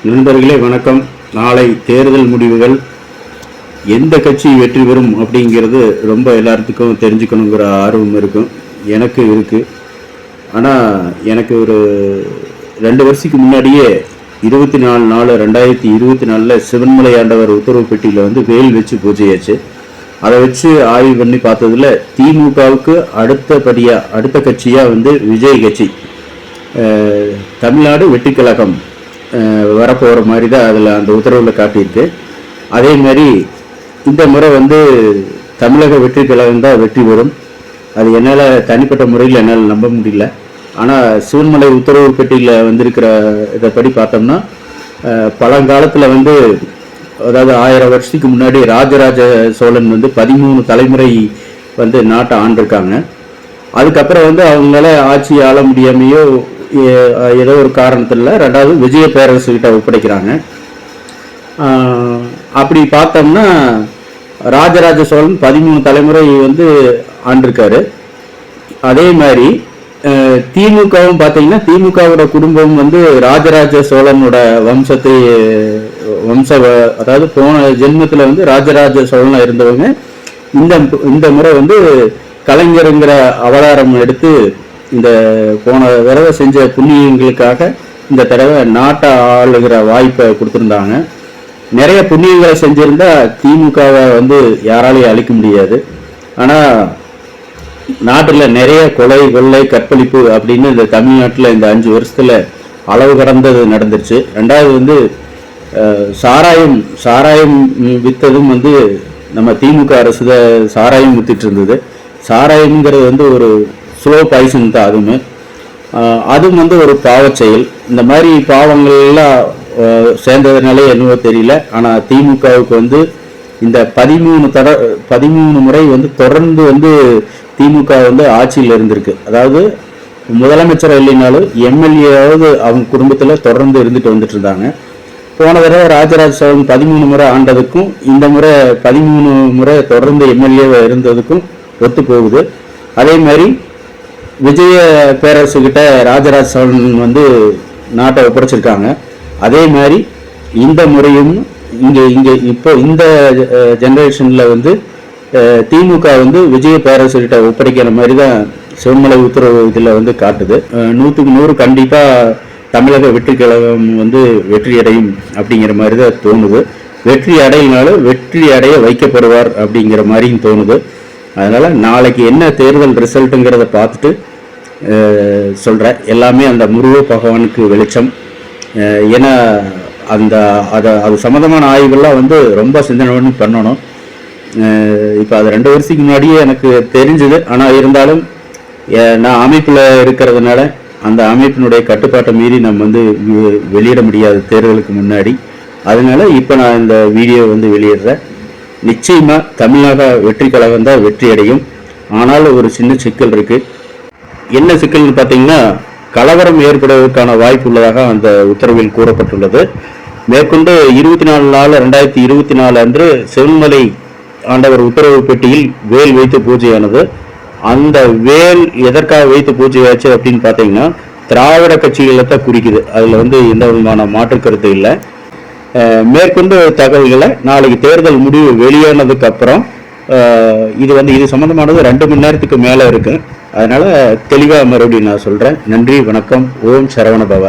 நண்பர்களே வணக்கம். நாளை தேர்தல் முடிவுகள் எந்த கட்சி வெற்றி பெறும் அப்படிங்கிறது ரொம்ப எல்லாத்துக்கும் தெரிஞ்சுக்கணுங்கிற ஆர்வம் இருக்கும். எனக்கு இருக்குது. ஆனால் எனக்கு ஒரு 2 வருஷத்துக்கு முன்னாடியே 24/4/2024 சிவன்மலை ஆண்டவர் உத்தரவு பெட்டியில் வேல் வச்சு பூஜையாச்சு. அதை வச்சு ஆய்வு பண்ணி பார்த்ததில் திமுகவுக்கு அடுத்த கட்சியாக விஜய் கட்சி, தமிழ்நாடு வெற்றி கழகம் வரப்போகிற மாதிரி தான் அதில் அந்த உத்தரவில் காட்டியிருக்கு. அதே மாதிரி இந்த முறை தமிழக வெற்றி கழகம் தான் வெற்றி பெறும். அது என்னால் தனிப்பட்ட முறையில் என்னால் நம்ப முடியல. ஆனால் சிவன்மலை உத்தரவு பெட்டியில் வந்திருக்கிற இதைப்படி பார்த்தோம்னா, பழங்காலத்தில் அதாவது 1000 வருஷத்துக்கு முன்னாடி ராஜராஜ சோழன் 13 தலைமுறை நாட்டை ஆண்டிருக்காங்க. அதுக்கப்புறம் அவங்களால ஆட்சி ஆள முடியாமையோ ஏதோ ஒரு காரணத்தில் 2வது விஜய பேரரசு கிட்ட ஒப்படைக்கிறாங்க. அப்படி பார்த்தோம்னா ராஜராஜ சோழன் 13 தலைமுறை ஆண்டிருக்காரு. அதே மாதிரி திமுகவும் பார்த்தீங்கன்னா, திமுகவோட குடும்பம் ராஜராஜ சோழனோட அதாவது போன ஜென்மத்தில் ராஜராஜ சோழனாக இருந்தவங்க இந்த முறை கலைஞருங்கிற அவதாரம் எடுத்து இந்த போன தடவை செஞ்ச புண்ணியங்களுக்காக இந்த தடவை நாட்டை ஆளுகிற வாய்ப்பை கொடுத்துருந்தாங்க. நிறைய புண்ணியங்களை செஞ்சிருந்தா திமுகவை யாராலையும் அழிக்க முடியாது. ஆனால் நாட்டில் நிறைய கொலை, கொள்ளை, கற்பழிப்பு அப்படின்னு இந்த தமிழ்நாட்டில் இந்த 5 வருஷத்தில் அளவு கடந்தது நடந்துருச்சு. 2வது சாராயம் விற்றதும் நம்ம திமுக அரசு சாராயம் வித்துட்டு இருந்தது. சாராயம்ங்கிறது ஒரு ஸ்லோ பாய்சன் தான். அதுவும் ஒரு பாவச் செயல். இந்த மாதிரி பாவங்கள்லாம் சேர்ந்ததுனாலே என்னவோ தெரியல. ஆனால் திமுகவுக்கு இந்த 13 முறை தொடர்ந்து திமுக ஆட்சியில் இருந்திருக்கு. அதாவது முதலமைச்சர் இல்லைனாலும் எம்எல்ஏவாவது அவங்க குடும்பத்தில் தொடர்ந்து இருந்துட்டு வந்துட்டு இருந்தாங்க. போன தடவை ராஜராஜ சோழன் 13 முறை ஆண்டதுக்கும் இந்த முறை 13 முறை தொடர்ந்து எம்எல்ஏ இருந்ததுக்கும் ஒத்து போகுது. அதே மாதிரி விஜய பேரரசு கிட்ட ராஜராஜ சோழன் நாட்டை ஒப்படைச்சிருக்காங்க. அதே மாதிரி இந்த முறையும் இங்கே இப்போ இந்த ஜெனரேஷனில் திமுக வெஜிய பேரரசு கிட்ட ஒப்படைக்கிற மாதிரி தான் சிவன்மலை உத்தரவு இதில் காட்டுது. 100க்கு 100 கண்டிப்பாக தமிழக வெற்றி கழகம் வெற்றி அடையும் அப்படிங்கிற மாதிரி தான் தோணுது. வெற்றி அடையினாலும் வெற்றி அடைய வைக்கப்படுவார் அப்படிங்கிற மாதிரியும் தோணுது. அதனால் நாளைக்கு என்ன தேர்தல் ரிசல்ட்டுங்கிறத பார்த்துட்டு சொல்கிறேன். எல்லாமே அந்த முருக பகவானுக்கு வெளிச்சம். ஏன்னா அது சம்மந்தமான ஆய்வுகள்லாம் ரொம்ப சிந்தனை பண்ணணும். இப்போ அது 2 வருஷத்துக்கு முன்னாடியே எனக்கு தெரிஞ்சுது. ஆனால் இருந்தாலும் நான் அமைப்பில் இருக்கிறதுனால அந்த அமைப்பினுடைய கட்டுப்பாட்டை மீறி நம்ம வெளியிட முடியாது தேர்தலுக்கு முன்னாடி. அதனால இப்போ நான் இந்த வீடியோ வெளியிடுறேன். நிச்சயமாக தமிழக வெற்றி கழகம் தான் வெற்றி அடையும். ஆனால் ஒரு சின்ன சிக்கல் இருக்குது. என்ன சிக்கல்னு பார்த்தீங்கன்னா, கலவரம் ஏற்படுவதற்கான வாய்ப்பு உள்ளதாக அந்த உத்தரவில் கூறப்பட்டுள்ளது. மேற்கொண்டு 24/4/2024 அன்று சிவன்மலை ஆண்டவர் உத்தரவு பெட்டியில் வேல் வைத்து பூஜையானது. அந்த வேல் எதற்காக வைத்து பூஜையாச்சு அப்படின்னு பார்த்தீங்கன்னா, திராவிட கட்சிகளை தான் குறிக்குது. அதில் எந்த விதமான மாற்று கருத்து இல்லை. மேற்கொண்டு தகவல்களை நாளைக்கு தேர்தல் முடிவு வெளியானதுக்கு அப்புறம் இது சம்பந்தமானது 2 மணி நேரத்துக்கு மேலே இருக்கு. அதனால தெளிவாக மறுபடியும் நான் சொல்கிறேன். நன்றி, வணக்கம். ஓம் சரவண பவ.